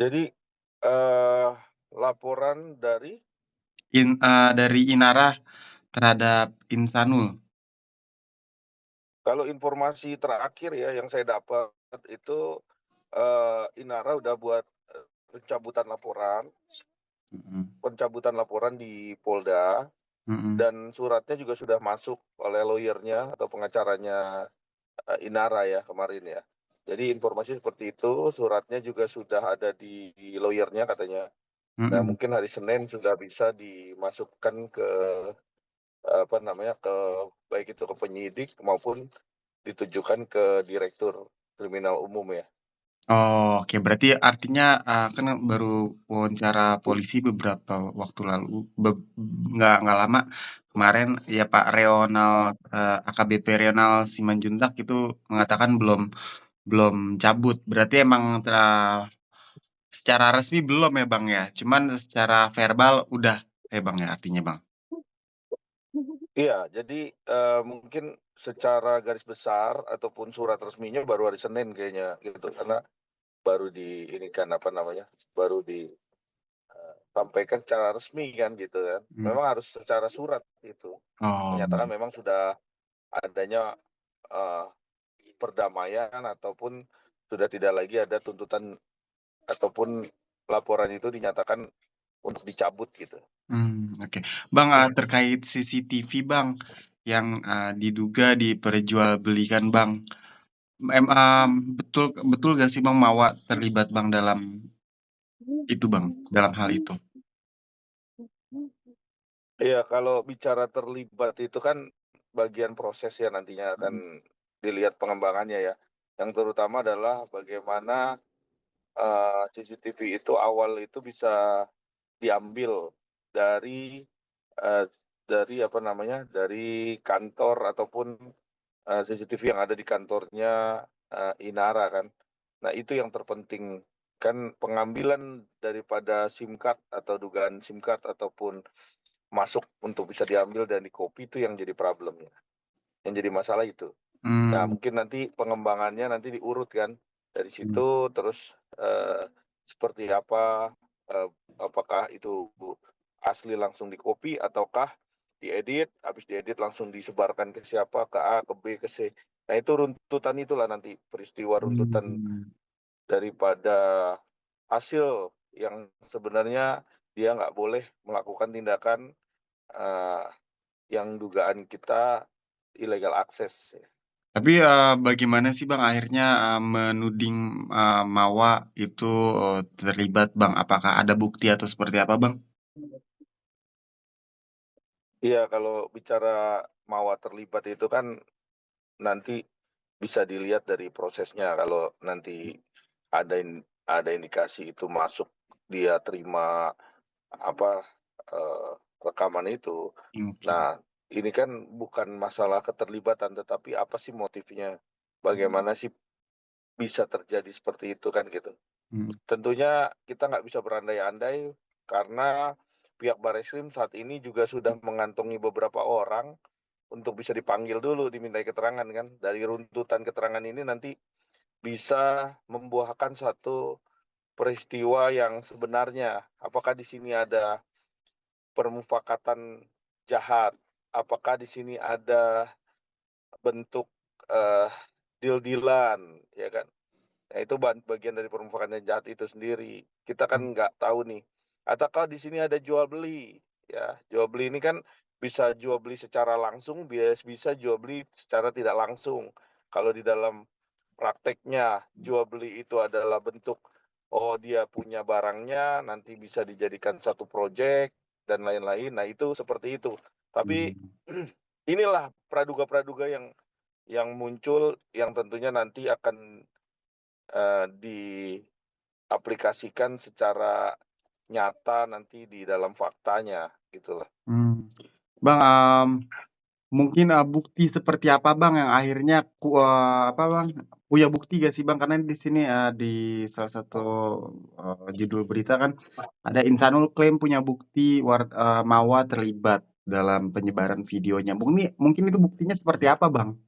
Jadi, eee, laporan dari Dari Inara terhadap Insanul. kalau informasi terakhir ya yang saya dapat itu, Inara udah buat, pencabutan laporan Mhm, pencabutan laporan di Polda, mhm. dan suratnya juga sudah masuk oleh lawyer-nya atau pengacaranya, Inara ya kemarin ya. Jadi informasi seperti itu, suratnya juga sudah ada di lawyer-nya katanya. Nah Mhm. mungkin hari Senin sudah bisa dimasukkan ke, apa namanya, baik itu ke penyidik maupun ditujukan ke direktur kriminal umum ya. Oh, oke, berarti artinya, kan baru wawancara polisi beberapa waktu lalu, nggak lama kemarin ya Pak Reonal, AKBP Reonal Simanjuntak itu mengatakan belum belum cabut. Berarti emang secara resmi belum ya Bang ya? Cuman secara verbal udah ya Bang ya artinya Bang? Iya, jadi, mungkin secara garis besar ataupun surat resminya baru hari Senin kayaknya gitu, karena baru di ini kan, apa namanya, baru disampaikan secara resmi kan gitu kan. Hmm. Memang harus secara surat itu, Oh, menyatakan memang sudah adanya, eee, perdamaian ataupun sudah tidak lagi ada tuntutan ataupun laporan itu dinyatakan untuk dicabut gitu. oke. Bang, terkait CCTV Bang, yang, diduga diperjualbelikan Bang, betul betul gak sih Bang Mawa terlibat Bang dalam itu Bang, dalam hal itu? Iya, kalau bicara terlibat itu kan bagian proses ya nantinya akan Mhm, dilihat pengembangannya ya. Yang terutama adalah bagaimana, CCTV itu awal itu bisa diambil dari, dari apa namanya, dari kantor ataupun, CCTV yang ada di kantornya, Inara kan. Nah itu yang terpenting, kan pengambilan daripada SIM card atau dugaan SIM card ataupun masuk untuk bisa diambil dan di-copy itu yang jadi problem-nya, yang jadi masalah itu. Nah, mmm, mungkin nanti pengembangannya nanti diurut kan, dari mhm, situ terus, seperti apa, eee, apakah itu asli langsung di-copy ataukah diedit, habis diedit langsung disebarkan ke siapa, ke A, ke B, ke C. Nah, itu runtutan itulah nanti, peristiwa runtutan mmm. daripada hasil yang sebenarnya dia nggak boleh melakukan tindakan, eee, yang dugaan kita illegal access ya. Tapi, bagaimana sih Bang akhirnya, menuding, Mawa itu, terlibat Bang? Apakah ada bukti atau seperti apa Bang? Iya, kalau bicara Mawa terlibat itu kan nanti bisa dilihat dari prosesnya, kalau nanti ada indikasi itu masuk, dia terima apa, rekaman itu. Oke, Nah, ini kan bukan masalah keterlibatan, tetapi apa sih motifnya, bagaimana sih bisa terjadi seperti itu kan gitu. mhm, Tentunya kita nggak bisa berandai-andai karena pihak Barreskrim saat ini juga sudah mengantongi beberapa orang untuk bisa dipanggil dulu, dimintai keterangan kan. Dari runtutan keterangan ini nanti bisa membuahkan satu peristiwa yang sebenarnya. Apakah di sini ada permufakatan jahat? Apakah di sini ada bentuk, eee, deal-deal-an, ya kan? Nah, itu bagian dari permufakatan jahat itu sendiri. Kita kan mmm, nggak tahu nih, ataukah di sini ada jual beli, ya. Jual beli ini kan bisa jual beli secara langsung, bisa jual beli secara tidak langsung. Kalau di dalam prakteknya jual beli itu adalah bentuk, oh dia punya barangnya, nanti bisa dijadikan satu projek dan lain-lain. Nah, itu seperti itu. Tapi mhm. inilah praduga-praduga yang muncul yang tentunya nanti akan, diaplikasikan secara nyata nanti di dalam faktanya, gitulah. Mmm. Bang, mungkin, bukti seperti apa Bang yang akhirnya apa Bang, punya bukti gak sih Bang? Karena di sini, di salah satu, judul berita kan ada Insanul klaim punya bukti Mawa terlibat dalam penyebaran videonya. Mungkin itu buktinya seperti apa Bang?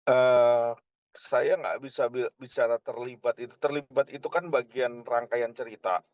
Eee, saya nggak bisa bicara terlibat itu kan bagian rangkaian cerita.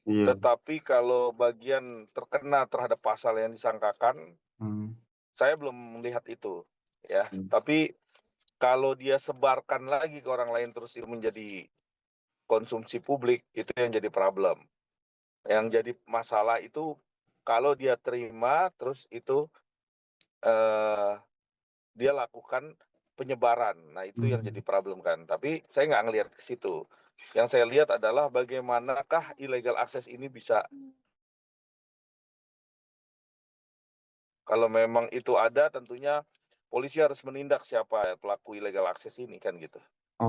Iya. Tetapi kalau bagian terkena terhadap pasal yang disangkakan, Mmm, saya belum melihat itu, ya. mmm. Tapi kalau dia sebarkan lagi ke orang lain terus itu menjadi konsumsi publik, itu yang jadi problem. Yang jadi masalah itu kalau dia terima terus itu, eee, dia lakukan penyebaran. Nah, itu yang Mmm. jadi problem kan. Tapi saya nggak ngelihat ke situ. Yang saya lihat adalah bagaimanakah illegal access ini bisa kalau memang itu ada tentunya polisi harus menindak siapa pelaku illegal access ini kan gitu.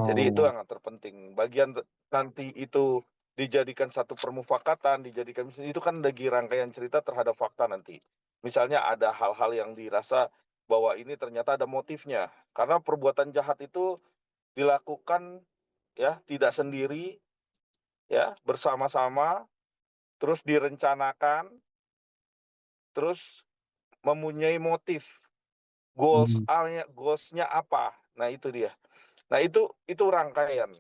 Jadi itu Oh. yang terpenting. Bagian nanti itu dijadikan satu permufakatan, dijadikan itu kan lagi rangkaian cerita terhadap fakta nanti. Misalnya ada hal-hal yang dirasa bahwa ini ternyata ada motifnya. Karena perbuatan jahat itu dilakukan ya tidak sendiri ya, bersama-sama, terus direncanakan, terus mempunyai motif. Mmm. Goals-nya apa? Nah itu dia. Nah itu rangkaian.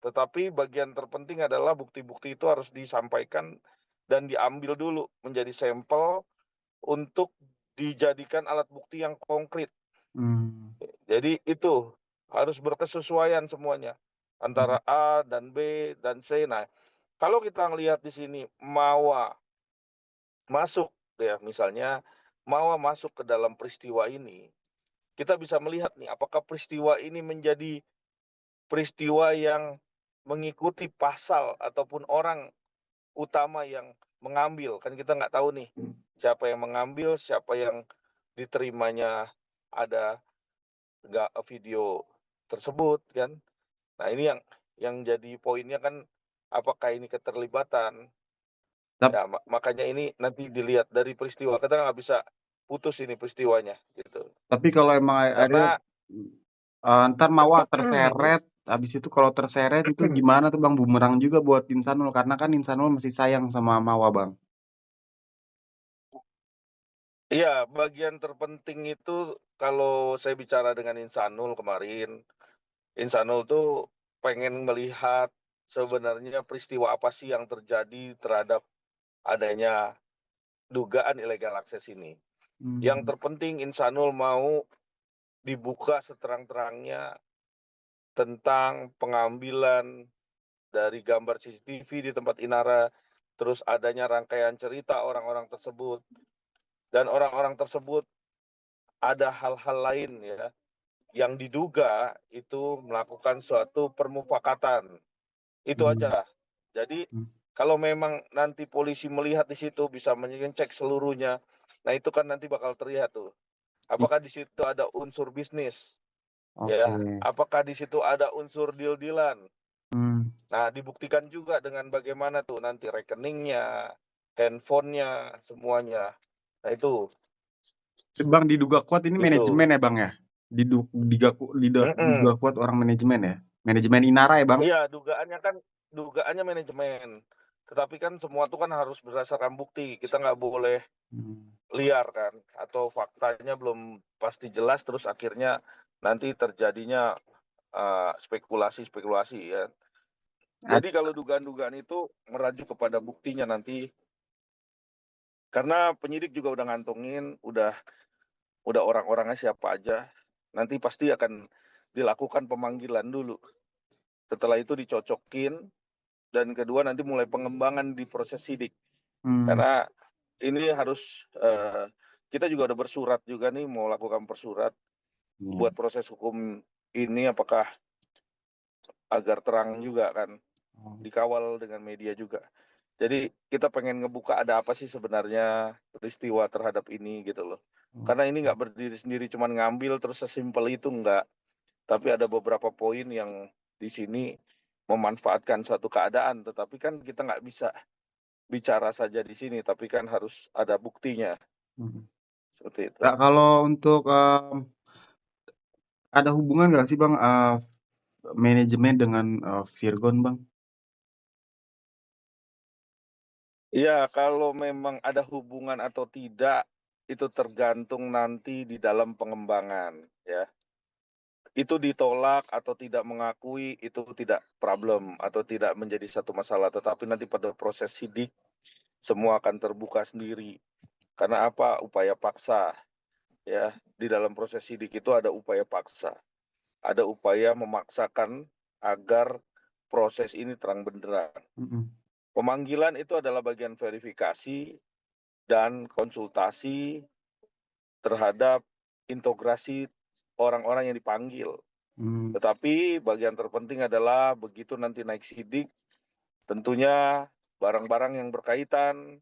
Tetapi bagian terpenting adalah bukti-bukti itu harus disampaikan dan diambil dulu menjadi sampel untuk dijadikan alat bukti yang konkret. Mmm. Jadi itu harus berkesesuaian semuanya Mmm. antara A dan B dan C. Nah, kalau kita ngelihat di sini Mawa masuk ya misalnya Mawa masuk ke dalam peristiwa ini, kita bisa melihat nih apakah peristiwa ini menjadi peristiwa yang mengikuti pasal ataupun orang utama yang mengambil, kan kita nggak tahu nih siapa yang mengambil, siapa yang diterimanya ada nggak video tersebut kan. Nah ini yang jadi poinnya kan apakah ini keterlibatan, Tap ya makanya ini nanti dilihat dari peristiwa, kita nggak bisa putus ini peristiwanya gitu. tapi kalau emang Ariel, Karena entar Mawa terseret, habis itu kalau terseret itu gimana tuh Bang? Bumerang juga buat Insanul, karena kan Insanul masih sayang sama Mawa, Bang. iya, bagian terpenting itu kalau saya bicara dengan Insanul kemarin, Insanul tuh pengen melihat sebenarnya peristiwa apa sih yang terjadi terhadap adanya dugaan illegal access ini. Yang Mmm. terpenting Insanul mau dibuka seterang-terangnya tentang pengambilan dari gambar CCTV di tempat Inara, terus adanya rangkaian cerita orang-orang tersebut, dan orang-orang tersebut ada hal-hal lain ya yang diduga itu melakukan suatu permufakatan. Itu Mmm. aja. Jadi Mmm. kalau memang nanti polisi melihat di situ bisa mengecek seluruhnya, nah itu kan nanti bakal terlihat tuh. Apakah di situ ada unsur bisnis, Oke. ya? Apakah di situ ada unsur deal-dealan? Mmm. Nah, dibuktikan juga dengan bagaimana tuh nanti rekeningnya, handphonenya, semuanya. Nah Bang, diduga kuat ini itu. manajemen ya, Bang, ya? Diduga Mhm. kuat orang manajemen ya? Manajemen Inara ya, Bang? Iya, dugaannya manajemen. Tetapi kan semua tuh kan harus berdasarkan bukti. Kita nggak boleh Mmm. liar kan, atau faktanya belum pasti jelas terus akhirnya nanti terjadinya, spekulasi-spekulasi ya. Ad Jadi kalau dugaan-dugaan itu merajuk kepada buktinya nanti, karena penyidik juga udah ngantongin, udah orang-orangnya siapa aja, nanti pasti akan dilakukan pemanggilan dulu. Setelah itu dicocokin, dan kedua nanti mulai pengembangan di proses sidik. mmm. Karena ini harus, kita juga udah bersurat juga nih mau lakukan persurat Iya. buat proses hukum ini apakah agar terang juga kan, Oh. dikawal dengan media juga. Jadi kita pengen ngebuka ada apa sih sebenarnya peristiwa terhadap ini gitu loh. Karena ini Oke. nggak berdiri sendiri cuman ngambil terus sesimpel itu enggak, tapi ada beberapa poin yang di sini memanfaatkan suatu keadaan, tetapi kan kita nggak bisa bicara saja di sini, tapi kan harus ada buktinya, Mhm. seperti itu. Kak, kalau untuk, ada hubungan nggak sih Bang, manajemen dengan, Virgon, Bang? Iya, kalau memang ada hubungan atau tidak, itu tergantung nanti di dalam pengembangan, ya. itu ditolak atau tidak mengakui itu tidak problem atau tidak menjadi satu masalah, tetapi nanti pada proses sidik semua akan terbuka sendiri. Karena apa? Upaya paksa, ya. Di dalam proses sidik itu ada upaya paksa, ada upaya memaksakan agar proses ini terang benderang. Mhm. Pemanggilan itu adalah bagian verifikasi dan konsultasi terhadap integrasi orang-orang yang dipanggil. Mmm. Tetapi bagian terpenting adalah begitu nanti naik sidik, tentunya barang-barang yang berkaitan,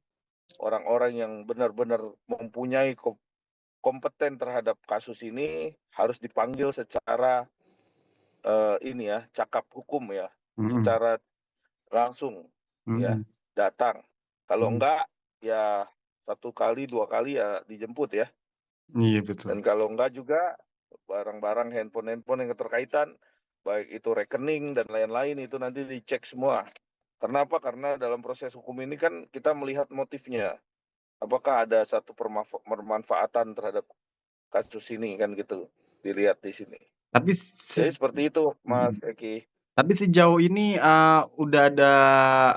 orang-orang yang benar-benar mempunyai kompeten terhadap kasus ini harus dipanggil secara ini ya, cakap hukum ya, Mhm. secara langsung ya, Mhm. datang. Kalau Mhm. enggak ya 1 kali, 2 kali ya dijemput ya. Iya betul. Dan kalau enggak juga barang-barang handphone-handphone yang keterkaitan, baik itu rekening dan lain-lain itu nanti dicek semua. Kenapa? Karena dalam proses hukum ini kan kita melihat motifnya. Apakah ada satu permanfaatan terhadap kasus ini kan gitu, dilihat di sini. Tapi Jadi seperti itu mhm. Mas Eki. Tapi sejauh ini, udah ada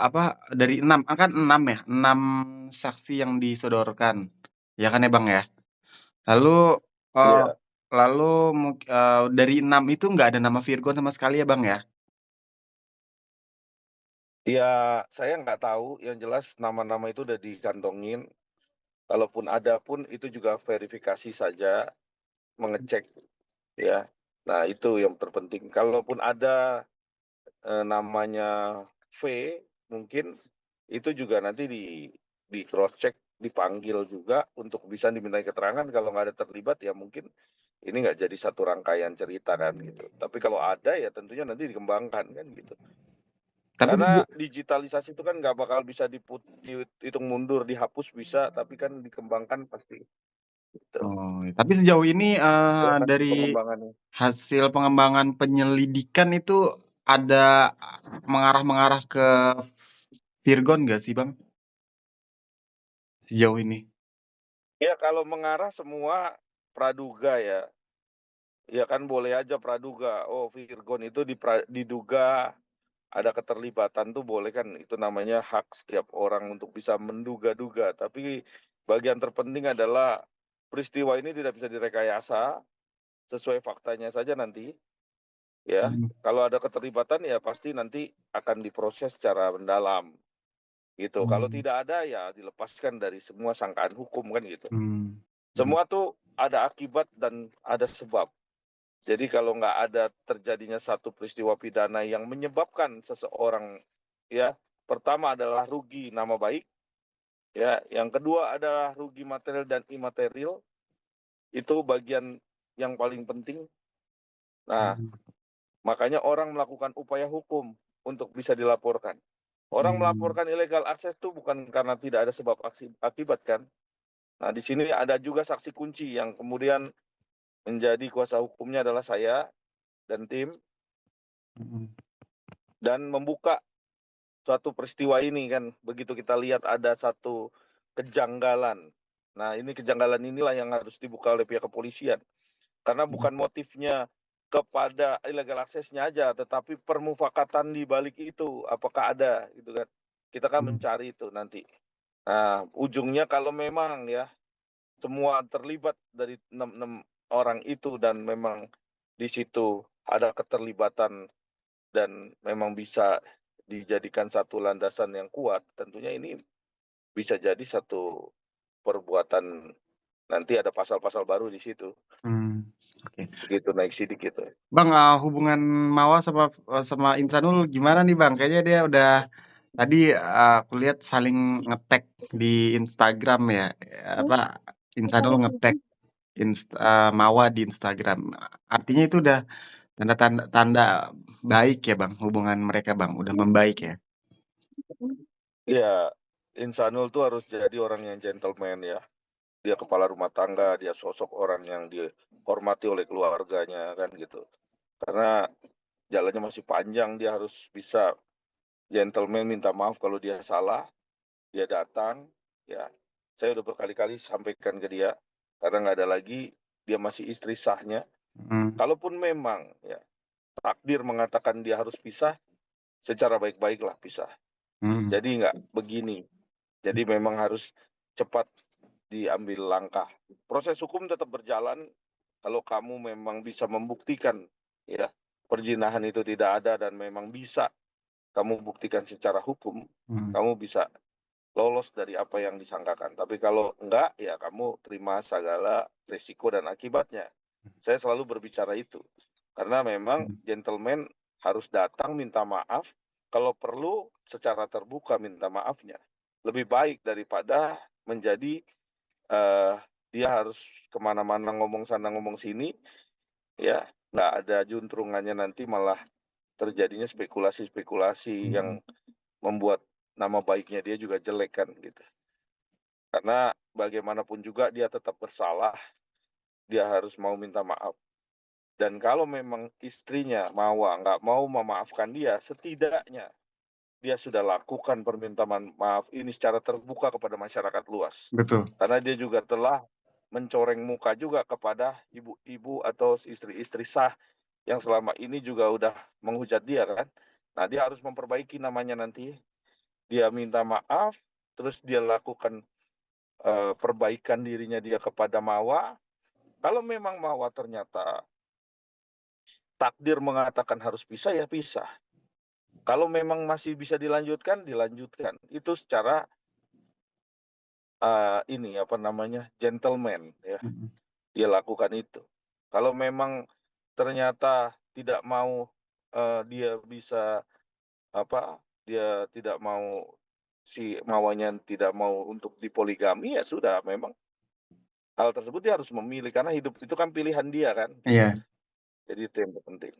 apa, dari 6 kan 6 ya, 6 saksi yang disodorkan, ya kan ya, Bang, ya? Lalu, eee, Iya. lalu dari 6 itu nggak ada nama Virgon sama sekali ya, Bang, ya? Ya saya nggak tahu, yang jelas nama-nama itu udah dikantongin, kalaupun ada pun itu juga verifikasi saja, mengecek ya. Nah itu yang terpenting, kalaupun ada, namanya V mungkin, itu juga nanti di cross check, dipanggil juga untuk bisa dimintai keterangan, kalau nggak ada terlibat ya mungkin ini nggak jadi satu rangkaian cerita kan gitu. Tapi kalau ada ya tentunya nanti dikembangkan kan gitu. Tapi Karena digitalisasi itu kan nggak bakal bisa dihitung mundur, dihapus bisa, tapi kan dikembangkan pasti, gitu. oh, tapi sejauh ini, Itulah nanti dari pengembangannya. hasil pengembangan penyelidikan itu ada mengarah-mengarah ke Virgon nggak sih, Bang, sejauh ini? Ya kalau mengarah semua praduga ya, ya kan boleh aja praduga, oh Virgon itu diduga ada keterlibatan tuh boleh kan, itu namanya hak setiap orang untuk bisa menduga-duga. Tapi bagian terpenting adalah peristiwa ini tidak bisa direkayasa, sesuai faktanya saja nanti. Ya, Mhm. kalau ada keterlibatan ya pasti nanti akan diproses secara mendalam, gitu. Kalau Mmm. tidak ada ya dilepaskan dari semua sangkaan hukum kan gitu. Mmm. Mhm. Semua tuh ada akibat dan ada sebab. Jadi kalau nggak ada terjadinya satu peristiwa pidana yang menyebabkan seseorang, ya, pertama adalah rugi nama baik, ya, yang kedua adalah rugi material dan imaterial, itu bagian yang paling penting. Nah, Mhm. makanya orang melakukan upaya hukum untuk bisa dilaporkan. Orang Mmm. melaporkan illegal akses itu bukan karena tidak ada sebab akibat kan. Nah, di sini ada juga saksi kunci yang kemudian menjadi kuasa hukumnya adalah saya dan tim, Mhm. dan membuka suatu peristiwa ini kan. Begitu kita lihat ada satu kejanggalan. Nah, ini kejanggalan inilah yang harus dibuka oleh pihak kepolisian. Karena Mhm. bukan motifnya kepada illegal aksesnya aja, tetapi permufakatan di balik itu, apakah ada gitu kan. Kita kan Mhm. mencari itu nanti. Nah, ujungnya kalau memang ya, semua terlibat dari 6 orang itu dan memang di situ ada keterlibatan dan memang bisa dijadikan satu landasan yang kuat, tentunya ini bisa jadi satu perbuatan, nanti ada pasal-pasal baru di situ, Mmm. Oke. begitu naik sidik gitu. Bang, hubungan Mawar sama Insanul gimana nih, Bang? Kayaknya dia udah tadi, aku lihat saling nge-tag di Instagram ya, apa, Insanul nge-tag Mawar di Instagram. Artinya itu udah tanda baik ya, Bang, hubungan mereka, Bang, udah membaik ya? Iya, Insanul tuh harus jadi orang yang gentleman ya. Dia kepala rumah tangga, dia sosok orang yang dihormati oleh keluarganya kan gitu. Karena jalannya masih panjang, dia harus bisa gentleman, minta maaf kalau dia salah, dia datang, ya. Saya udah berkali-kali sampaikan ke dia, karena nggak ada lagi, dia masih istri sahnya. Mhm, Kalaupun memang ya takdir mengatakan dia harus pisah, secara baik-baiklah pisah. mhm, Jadi nggak begini. Jadi memang harus cepat diambil langkah. Proses hukum tetap berjalan kalau kamu memang bisa membuktikan ya perzinahan itu tidak ada dan memang bisa kamu buktikan secara hukum, mhm, kamu bisa lolos dari apa yang disangkakan. Tapi kalau enggak, ya kamu terima segala risiko dan akibatnya. Saya selalu berbicara itu. Karena memang mhm, gentleman harus datang minta maaf, kalau perlu secara terbuka minta maafnya. Lebih baik daripada menjadi eh, dia harus kemana-mana ngomong sana ngomong sini, ya nggak ada juntrungannya nanti malah terjadinya spekulasi-spekulasi mhm. yang membuat nama baiknya dia juga jelek kan gitu. Karena bagaimanapun juga dia tetap bersalah, dia harus mau minta maaf. Dan kalau memang istrinya Mawa nggak mau memaafkan dia, setidaknya dia sudah lakukan permintaan maaf ini secara terbuka kepada masyarakat luas. Betul, Karena dia juga telah mencoreng muka juga kepada ibu-ibu atau istri-istri sah yang selama ini juga udah menghujat dia kan. Nah, dia harus memperbaiki namanya nanti. Dia minta maaf, terus dia lakukan perbaikan dirinya dia kepada Mawa. Kalau memang Mawa ternyata takdir mengatakan harus pisah, ya pisah. Kalau memang masih bisa dilanjutkan, dilanjutkan. Itu secara ini apa namanya gentleman ya. mhm, Dia lakukan itu. Kalau memang ternyata tidak mau dia bisa apa dia tidak mau si Mawanya tidak mau untuk dipoligami ya sudah memang hal tersebut dia harus memilih karena hidup itu kan pilihan dia kan gitu. iya. Jadi itu yang penting.